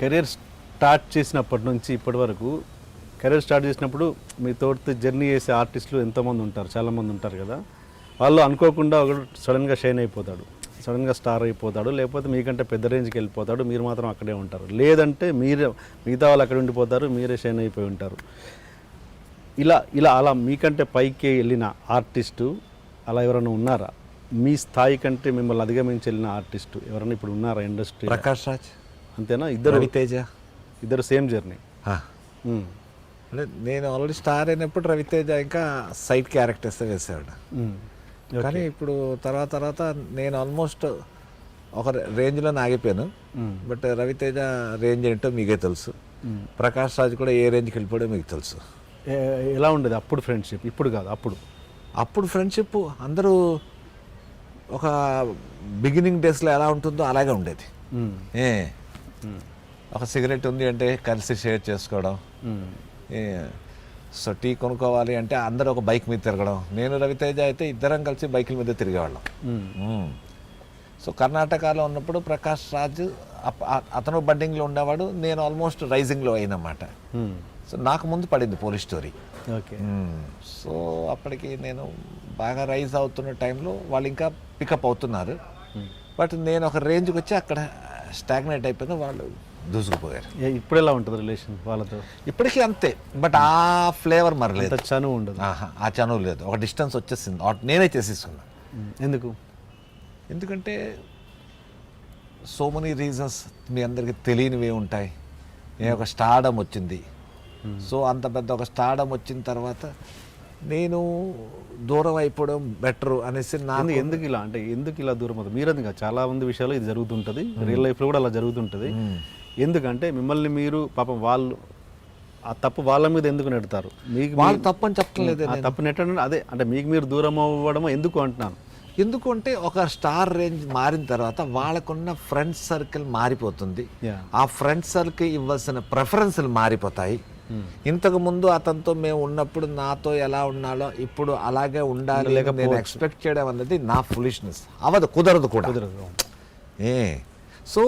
Career start చేసినప్పటి నుంచి ఇప్పటి వరకు కెరీర్ స్టార్ట్ చేసినప్పుడు మీ తోటి జర్నీ చేసే ఆర్టిస్టులు ఎంతోమంది ఉంటారు, చాలామంది ఉంటారు కదా. వాళ్ళు అనుకోకుండా ఒకడు సడన్గా షైన్ అయిపోతాడు, సడన్గా స్టార్ అయిపోతాడు, లేకపోతే మీకంటే పెద్ద రేంజ్కి వెళ్ళిపోతాడు, మీరు మాత్రం అక్కడే ఉంటారు. లేదంటే మీరే మిగతా వాళ్ళు అక్కడ ఉండిపోతారు, మీరే షైన్ అయిపోయి ఉంటారు. అలా మీకంటే పైకి వెళ్ళిన ఆర్టిస్టు అలా ఎవరైనా ఉన్నారా? మీ స్థాయి కంటే మిమ్మల్ని అధిగమించి వెళ్ళిన ఆర్టిస్టు ఎవరైనా ఇప్పుడు ఉన్నారా ఇండస్ట్రీ? ప్రకాష్ రాజ్ అంతేనా? ఇద్దరు రవితేజ, ఇద్దరు సేమ్ జర్నీ. అంటే నేను ఆల్రెడీ స్టార్ అయినప్పుడు రవితేజ ఇంకా సైడ్ క్యారెక్టర్స్ వేసాడు. కానీ ఇప్పుడు తర్వాత నేను ఆల్మోస్ట్ ఒక రేంజ్లో ఆగిపోయాను. బట్ రవితేజ రేంజ్ ఏంటో మీకే తెలుసు, ప్రకాష్ రాజ్ కూడా ఏ రేంజ్కి వెళ్ళిపోయాడో మీకు తెలుసు. ఎలా ఉండేది అప్పుడు ఫ్రెండ్షిప్? ఇప్పుడు కాదు, అప్పుడు ఫ్రెండ్షిప్ అందరూ ఒక బిగినింగ్ డేస్లో ఎలా ఉంటుందో అలాగే ఉండేది. ఒక సిగరెట్ ఉంది అంటే కలిసి షేర్ చేసుకోవడం, సో టీ కొనుక్కోవాలి అంటే అందరూ ఒక బైక్ మీద తిరగడం. నేను రవితేజ అయితే ఇద్దరం కలిసి బైకుల మీద తిరిగేవాళ్ళం. సో కర్ణాటకలో ఉన్నప్పుడు ప్రకాష్ రాజ్ అతను బడ్డింగ్లో ఉండేవాడు, నేను ఆల్మోస్ట్ రైజింగ్లో అయినమాట. సో నాకు ముందు పడింది పోలీస్ స్టోరీ. ఓకే. సో అప్పటికి నేను బాగా రైజ్ అవుతున్న టైంలో వాళ్ళు ఇంకా పికప్ అవుతున్నారు. బట్ నేను ఒక రేంజ్కి వచ్చి అక్కడ స్టాగ్నేట్ అయిపోయిన వాళ్ళు దూసుకుపోయారు. ఇప్పుడు ఎలా ఉంటుంది రిలేషన్ వాళ్ళతో? ఇప్పటికీ అంతే, బట్ ఆ ఫ్లేవర్ మరి లేదు, చనువు ఉండదు. ఆ చనువు లేదు, ఒక డిస్టెన్స్ వచ్చేసింది. నేనే చేసేసుకున్నా. ఎందుకంటే సో మెనీ రీజన్స్ మీ అందరికీ తెలియనివి ఉంటాయి. నేను ఒక స్టార్డమ్ వచ్చింది. సో అంత పెద్ద ఒక స్టార్డమ్ వచ్చిన తర్వాత నేను దూరం అయిపోవడం బెటర్ అనేసి నాకు ఎందుకు ఇలా దూరం అవుతుంది? మీరు అందుకు చాలా మంది విషయాలు ఇది జరుగుతుంటుంది, రియల్ లైఫ్లో కూడా అలా జరుగుతుంటుంది. ఎందుకంటే మిమ్మల్ని మీరు పాపం వాళ్ళు ఆ తప్పు వాళ్ళ మీద ఎందుకు నెడతారు? మీకు వాళ్ళు తప్పు అని చెప్పలేదు, తప్పు నెట్టడం అదే అంటే మీకు మీరు దూరం అవ్వడం ఎందుకు అంటున్నాను. ఎందుకంటే ఒక స్టార్ రేంజ్ మారిన తర్వాత వాళ్ళకున్న ఫ్రెండ్ సర్కిల్ మారిపోతుంది. ఆ ఫ్రెండ్ సర్కిల్ ఇవ్వాల్సిన ప్రిఫరెన్స్లు మారిపోతాయి. ఇంతకు ముందు అతనితో మేము ఉన్నప్పుడు నాతో ఎలా ఉన్నాలో ఇప్పుడు అలాగే ఉండాలి నేను ఎక్స్పెక్ట్ చేయడం అనేది నా ఫులిష్నెస్. కుదరదు కూడా. సో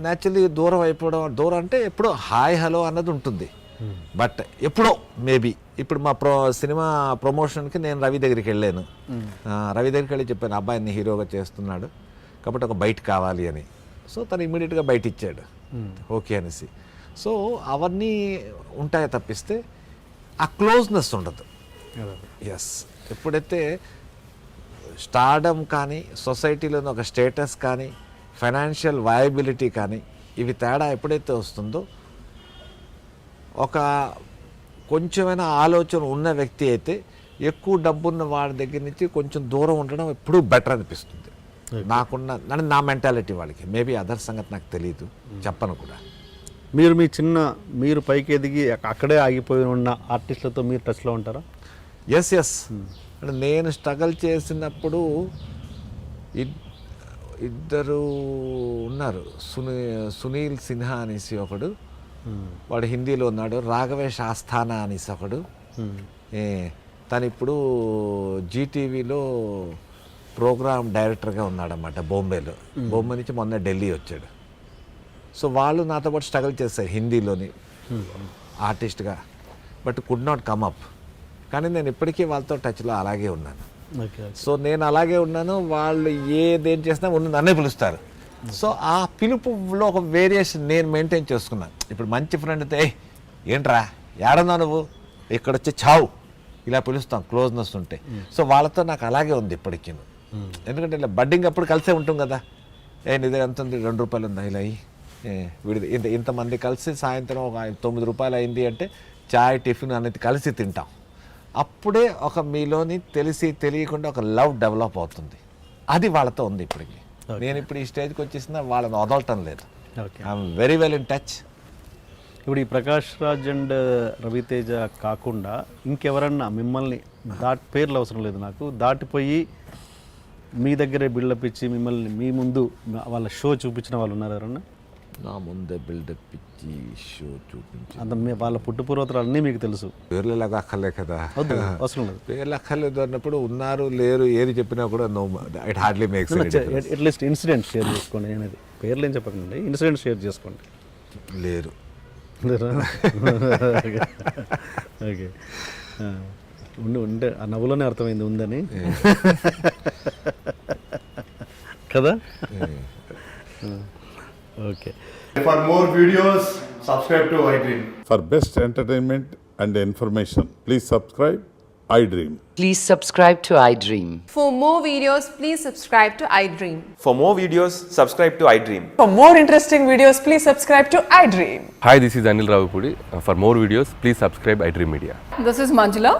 న్యాచురలీ దూరం అయిపోవడం, దూరం అంటే ఎప్పుడో హాయ్ హలో అన్నది ఉంటుంది. బట్ ఎప్పుడో మేబీ ఇప్పుడు మా సినిమా ప్రమోషన్కి నేను రవి దగ్గరికి వెళ్ళాను. రవి దగ్గరికి వెళ్ళి చెప్పాను, అబ్బాయిని హీరోగా చేస్తున్నాడు కాబట్టి ఒక బయట కావాలి అని. సో తను ఇమీడియట్గా బయట ఇచ్చాడు, ఓకే అనేసి. సో అవన్నీ ఉంటాయి తప్పిస్తే ఆ క్లోజ్నెస్ ఉండదు. ఎస్, ఎప్పుడైతే స్టార్డమ్ కానీ సొసైటీలోని ఒక స్టేటస్ కానీ ఫైనాన్షియల్ వయబిలిటీ కానీ ఇవి తేడా ఎప్పుడైతే వస్తుందో ఒక కొంచెమైనా ఆలోచన ఉన్న వ్యక్తి అయితే ఎక్కువ డబ్బున్న వాడి దగ్గర నుంచి కొంచెం దూరం ఉండడం ఎప్పుడూ బెటర్ అనిపిస్తుంది. నా మెంటాలిటీ వాళ్ళకి. మేబీ అదర్ సంగతి నాకు తెలియదు, చెప్పను కూడా. మీరు పైకి ఎదిగి అక్కడే ఆగిపోయి ఉన్న ఆర్టిస్టులతో మీరు టచ్లో ఉంటారా? ఎస్. అంటే నేను స్ట్రగల్ చేసినప్పుడు ఇద్దరు ఉన్నారు. సునీల్ సిన్హా అనేసి ఒకడు, వాడు హిందీలో ఉన్నాడు. రాఘవేష్ ఆస్థానా అనేసి ఒకడు, తను ఇప్పుడు జీటీవీలో ప్రోగ్రామ్ డైరెక్టర్గా ఉన్నాడన్నమాట బొంబేలో. బొంబే నుంచి మొన్న ఢిల్లీ వచ్చాడు. సో వాళ్ళు నాతో పాటు స్ట్రగుల్ చేశారు హిందీలోని ఆర్టిస్ట్గా, but could not come up. కానీ నేను ఇప్పటికీ వాళ్ళతో టచ్లో అలాగే ఉన్నాను. సో నేను అలాగే ఉన్నాను, వాళ్ళు ఏదేం చేసినా నన్నే పిలుస్తారు. సో ఆ పిలుపులో ఒక వేరియేషన్ నేను మెయింటైన్ చేసుకున్నాను. ఇప్పుడు మంచి ఫ్రెండ్ అయితే ఏంట్రా ఏడన్నా నువ్వు ఇక్కడ వచ్చి చావు ఇలా పిలుస్తాం, క్లోజ్నెస్ ఉంటే. సో వాళ్ళతో నాకు అలాగే ఉంది ఇప్పటికీ. ఎందుకంటే ఇలా బడ్డింగ్ అప్పుడు కలిసే ఉంటాం కదా. నిదే ఎంత ఉంది, 2 రూపాయలు ఉందా, ఇలా విడిది ఇంతమంది కలిసి సాయంత్రం ఒక 9 రూపాయలు అయింది అంటే చాయ్ టిఫిన్ అనేది కలిసి తింటాం. అప్పుడే ఒక మీలోని తెలిసి తెలియకుండా ఒక లవ్ డెవలప్ అవుతుంది. అది వాళ్ళతో ఉంది ఇప్పటికి. నేను ఇప్పుడు ఈ స్టేజ్కి వచ్చేసిన వాళ్ళని వదలటం లేదు. I'm very well in touch. ఇప్పుడు ఈ ప్రకాష్ రాజ్ అండ్ రవితేజ కాకుండా ఇంకెవరన్నా మిమ్మల్ని పేర్లు అవసరం లేదు నాకు, దాటిపోయి మీ దగ్గరే బిల్డప్ ఇచ్చి మిమ్మల్ని మీ ముందు వాళ్ళ షో చూపించిన వాళ్ళు ఉన్నారు ఎవరన్నా? నా ముందే బిల్డప్ ఇచ్చి షో చూపించి అంత వాళ్ళ పుట్టుపూర్వతలు అన్నీ మీకు తెలుసు. పేర్లు ఎలాగ అక్కర్లే కదా, అవసరం లేదు. పేర్లు అక్కర్లేదు అన్నప్పుడు ఉన్నారు లేరు ఏది చెప్పినా కూడా no, it hardly makes. At least incident share చేసుకోండి. అనేది పేర్లు ఏం చెప్పకండి, ఇన్సిడెంట్ షేర్ చేసుకోండి. లేరు. ఓకే. ఉండే ఆ నవ్వులోనే అర్థమైంది ఉందని కదా. Okay. For more videos, subscribe to iDream. For best entertainment and information, please subscribe iDream. Please subscribe to iDream. For more videos, please subscribe to iDream. For more videos, subscribe to iDream. For more interesting videos, please subscribe to iDream. Hi, this is Anil Ravipudi. For more videos, please subscribe iDream Media. This is Manjula.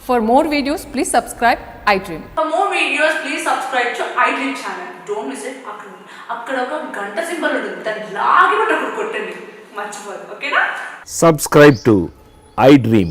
For more videos, please subscribe iDream. For more videos, please subscribe to iDream channel. Don't miss it. అక్కడ ఒక గంట symbol ఉంటుంది, దాన్ని లాగి కొట్టండి, మర్చిపోదు. ఓకేనా? Subscribe to iDream.